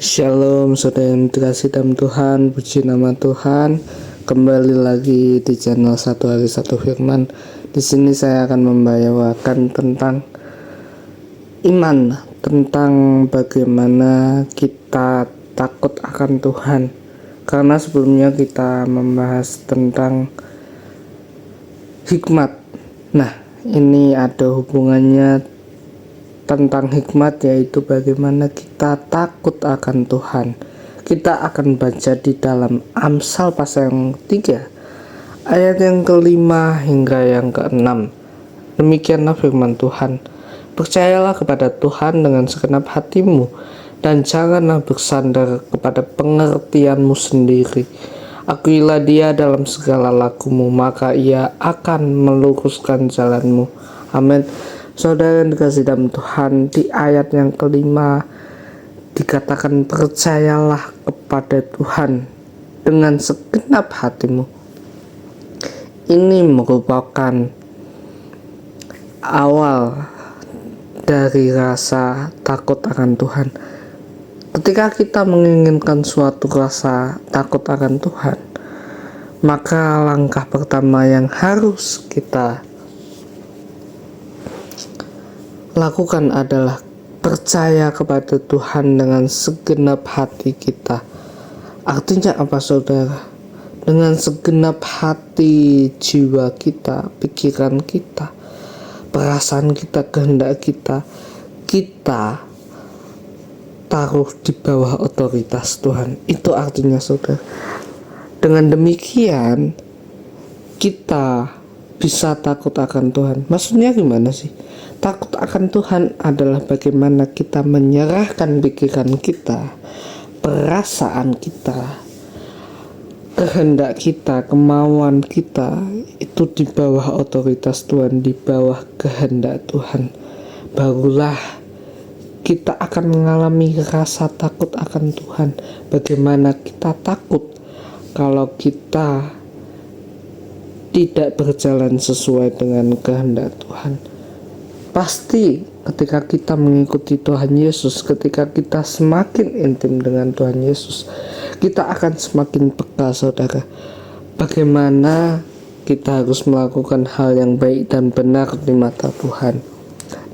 Shalom saudara yang dikasih dalam Tuhan, puji nama Tuhan. Kembali lagi di channel Satu Hari Satu Firman. Di sini saya akan membawakan tentang iman, tentang bagaimana kita takut akan Tuhan. Karena sebelumnya kita membahas tentang hikmat. Nah, ini ada hubungannya tentang hikmat, yaitu bagaimana kita takut akan Tuhan. Kita akan baca di dalam Amsal pasal yang 3 ayat yang kelima hingga yang keenam. Demikianlah firman Tuhan. Percayalah kepada Tuhan dengan segenap hatimu, dan janganlah bersandar kepada pengertianmu sendiri. Akuilah Dia dalam segala lakumu, maka Ia akan meluruskan jalanmu. Amin. Saudara yang dikasih dalam Tuhan, di ayat yang kelima dikatakan percayalah kepada Tuhan dengan segenap hatimu. Ini merupakan awal dari rasa takut akan Tuhan. Ketika kita menginginkan suatu rasa takut akan Tuhan, maka langkah pertama yang harus kita lakukan adalah percaya kepada Tuhan dengan segenap hati kita. Artinya apa, saudara? Dengan segenap hati jiwa kita, pikiran kita, perasaan kita, kehendak kita, kita taruh di bawah otoritas Tuhan. Itu artinya, saudara. Dengan demikian kita bisa takut akan Tuhan. Maksudnya gimana sih? Takut akan Tuhan adalah bagaimana kita menyerahkan pikiran kita, perasaan kita, kehendak kita, kemauan kita itu di bawah otoritas Tuhan, di bawah kehendak Tuhan. Barulah kita akan mengalami rasa takut akan Tuhan. Bagaimana kita takut kalau kita tidak berjalan sesuai dengan kehendak Tuhan? Pasti ketika kita mengikuti Tuhan Yesus, ketika kita semakin intim dengan Tuhan Yesus, kita akan semakin peka, saudara, bagaimana kita harus melakukan hal yang baik dan benar di mata Tuhan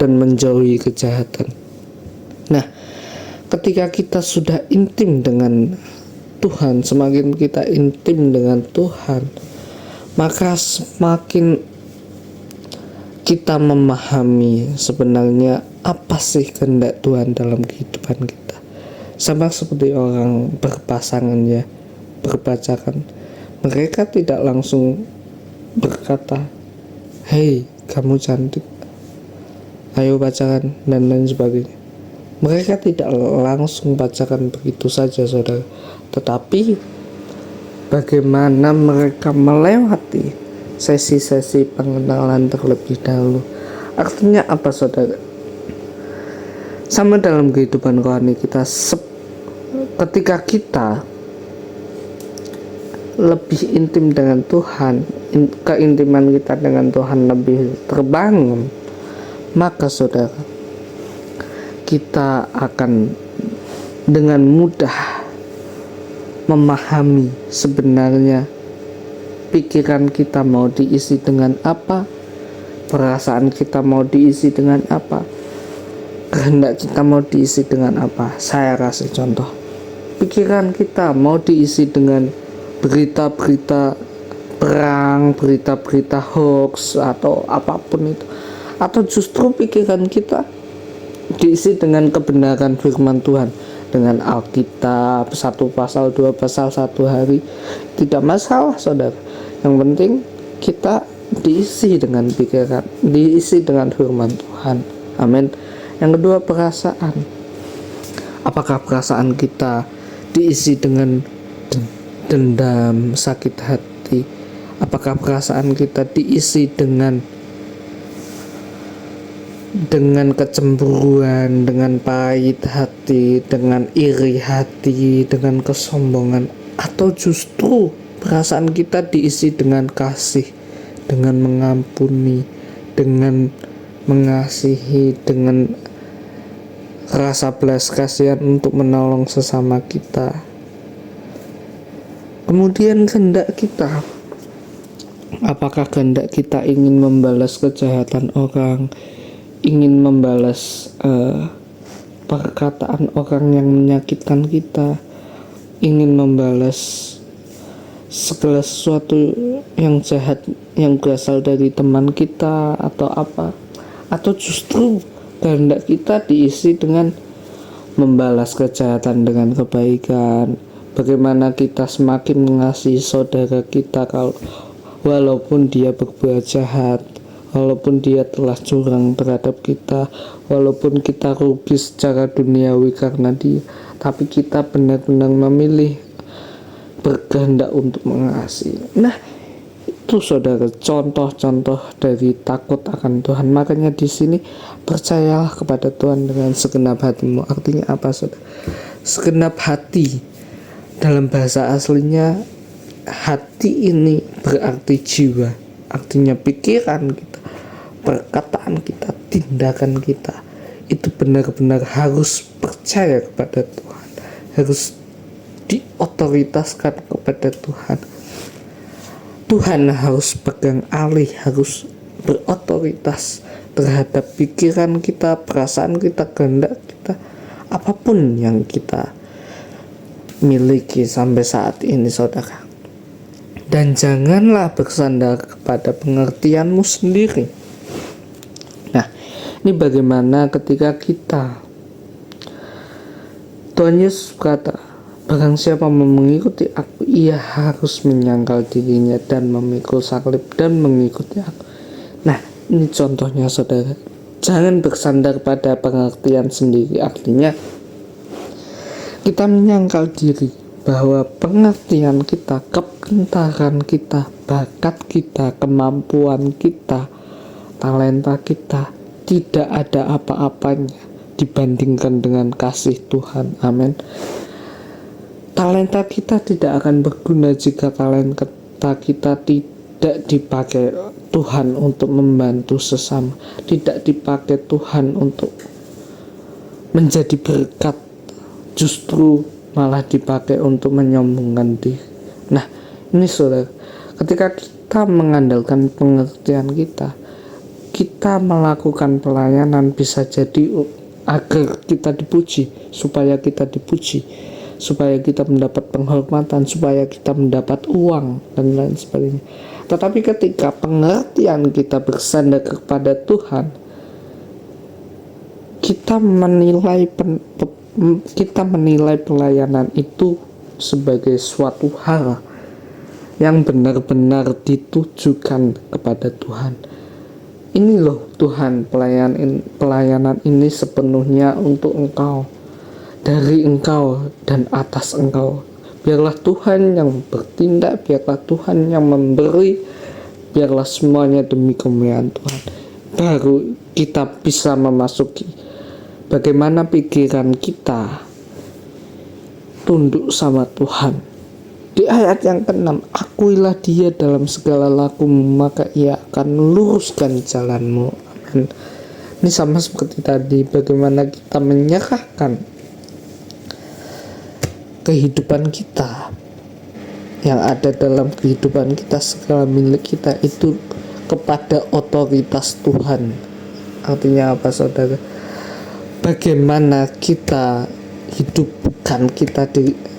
dan menjauhi kejahatan. Nah, ketika kita sudah intim dengan Tuhan, semakin kita intim dengan Tuhan, maka semakin kita memahami sebenarnya apa sih kehendak Tuhan dalam kehidupan kita. Sama seperti orang berpasangan, ya, berpacaran, mereka tidak langsung berkata, "Hei, kamu cantik, ayo pacaran," dan lain sebagainya. Mereka tidak langsung pacaran begitu saja, saudara. Tetapi bagaimana mereka melewati sesi-sesi pengenalan terlebih dahulu. Artinya apa, saudara? Sama dalam kehidupan rohani kita, ketika kita lebih intim dengan Tuhan, keintiman kita dengan Tuhan lebih terbangun, maka saudara, kita akan dengan mudah memahami sebenarnya pikiran kita mau diisi dengan apa, perasaan kita mau diisi dengan apa, kehendak kita mau diisi dengan apa. Saya kasih contoh. Pikiran kita mau diisi dengan berita-berita perang, berita-berita hoax, atau apapun itu, atau justru pikiran kita diisi dengan kebenaran firman Tuhan, dengan Alkitab 1 pasal 2 pasal 1 hari, tidak masalah, saudara. Yang penting kita diisi dengan pikiran, diisi dengan firman Tuhan. Amin. Yang kedua, perasaan. Apakah perasaan kita diisi dengan dendam, sakit hati? Apakah perasaan kita diisi dengan kecemburuan, dengan pahit hati, dengan iri hati, dengan kesombongan? Atau justru perasaan kita diisi dengan kasih, dengan mengampuni, dengan mengasihi, dengan rasa belas kasihan untuk menolong sesama kita. Kemudian kehendak kita, apakah kehendak kita ingin membalas kejahatan orang, ingin membalas perkataan orang yang menyakitkan kita, ingin membalas segala sesuatu yang jahat yang berasal dari teman kita atau apa, atau justru kehendak kita diisi dengan membalas kejahatan dengan kebaikan. Bagaimana kita semakin mengasihi saudara kita kalau walaupun dia berbuat jahat, walaupun dia telah curang terhadap kita, walaupun kita rugi secara duniawi karena dia, tapi kita benar-benar memilih berkehendak untuk mengasihi. Nah, itu saudara contoh-contoh dari takut akan Tuhan. Makanya di sini percayalah kepada Tuhan dengan segenap hatimu. Artinya apa, saudara? Segenap hati dalam bahasa aslinya, hati ini berarti jiwa. Artinya pikiran kita, perkataan kita, tindakan kita itu benar-benar harus percaya kepada Tuhan, harus diotoritaskan kepada Tuhan. Tuhan harus pegang alih, harus berotoritas terhadap pikiran kita, perasaan kita, kehendak kita, apapun yang kita miliki sampai saat ini, saudara. Dan janganlah bersandar kepada pengertianmu sendiri. Nah, ini bagaimana ketika kita, Tuhan Yesus kata, barang siapa mengikuti aku, ia harus menyangkal dirinya dan memikul salib dan mengikuti aku. Nah, ini contohnya, saudara. Jangan bersandar pada pengertian sendiri. Artinya kita menyangkal diri bahwa pengertian kita, kepintaran kita, bakat kita, kemampuan kita, talenta kita tidak ada apa-apanya dibandingkan dengan kasih Tuhan. Amin. Talenta kita tidak akan berguna jika talenta kita tidak dipakai Tuhan untuk membantu sesama, tidak dipakai Tuhan untuk menjadi berkat, justru malah dipakai untuk menyombongkan diri. Nah, ini saudara, ketika kita mengandalkan pengertian kita melakukan pelayanan bisa jadi agar kita dipuji, supaya kita dipuji, supaya kita mendapat penghormatan, supaya kita mendapat uang dan lain sebagainya. Tetapi ketika pengertian kita bersandar kepada Tuhan, kita menilai pelayanan itu sebagai suatu hal yang benar-benar ditujukan kepada Tuhan. Ini loh Tuhan, pelayanan ini sepenuhnya untuk Engkau, dari Engkau dan atas Engkau. Biarlah Tuhan yang bertindak, biarlah Tuhan yang memberi, biarlah semuanya demi kemuliaan Tuhan. Baru kita bisa memasuki bagaimana pikiran kita tunduk sama Tuhan. Di ayat yang ke-6, akuilah dia dalam segala lakumu, maka ia akan luruskan jalanmu. Amin. Ini sama seperti tadi, bagaimana kita menyerahkan kehidupan kita, yang ada dalam kehidupan kita, segala milik kita itu kepada otoritas Tuhan. Artinya apa, saudara? Bagaimana kita hidup,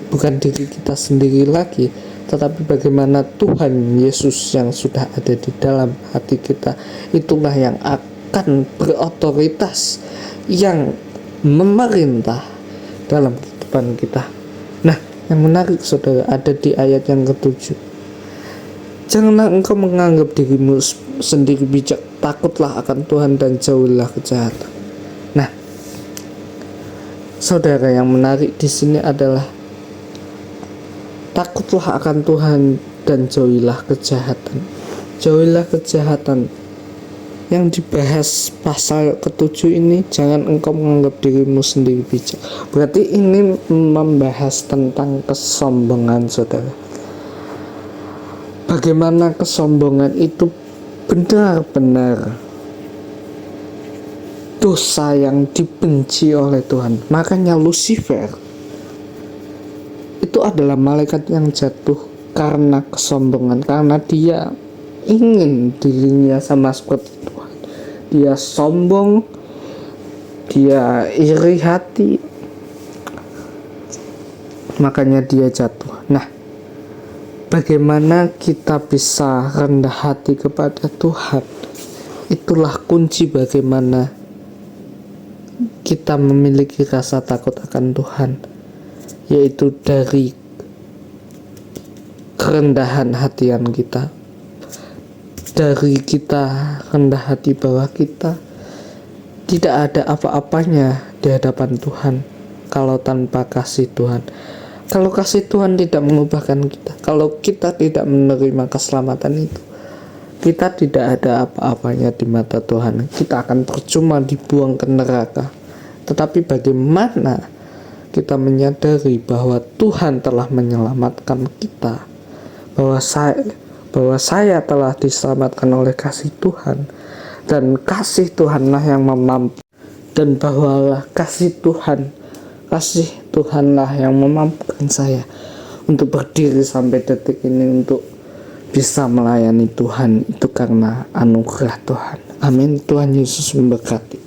bukan diri kita sendiri lagi, tetapi bagaimana Tuhan Yesus yang sudah ada di dalam hati kita, itulah yang akan berotoritas, yang memerintah dalam kehidupan kita. Nah, yang menarik, saudara, ada di ayat yang ke-7. Janganlah engkau menganggap dirimu sendiri bijak, takutlah akan Tuhan dan jauhilah kejahatan. Nah, saudara, yang menarik di sini adalah takutlah akan Tuhan dan jauhilah kejahatan. Jauhilah kejahatan. Yang dibahas pasal ke-7 ini, jangan engkau menganggap dirimu sendiri bijak. Berarti ini membahas tentang kesombongan, saudara. Bagaimana kesombongan itu benar-benar dosa yang dibenci oleh Tuhan. Makanya Lucifer itu adalah malaikat yang jatuh karena kesombongan, karena dia ingin dirinya sama seperti Tuhan. Dia sombong, dia iri hati, makanya dia jatuh. Nah, bagaimana kita bisa rendah hati kepada Tuhan? Itulah kunci bagaimana kita memiliki rasa takut akan Tuhan, yaitu dari kerendahan hatian kita, dari kita rendah hati bahwa kita tidak ada apa-apanya di hadapan Tuhan kalau tanpa kasih Tuhan. Kalau kasih Tuhan tidak mengubahkan kita, kalau kita tidak menerima keselamatan itu, kita tidak ada apa-apanya di mata Tuhan. Kita akan percuma dibuang ke neraka. Tetapi bagaimana kita menyadari bahwa Tuhan telah menyelamatkan kita, bahwa saya telah diselamatkan oleh kasih Tuhan, dan kasih Tuhanlah yang memampu, dan bahwa kasih Tuhanlah yang memampukan saya untuk berdiri sampai detik ini, untuk bisa melayani Tuhan. Itu karena anugerah Tuhan. Amin. Tuhan Yesus memberkati.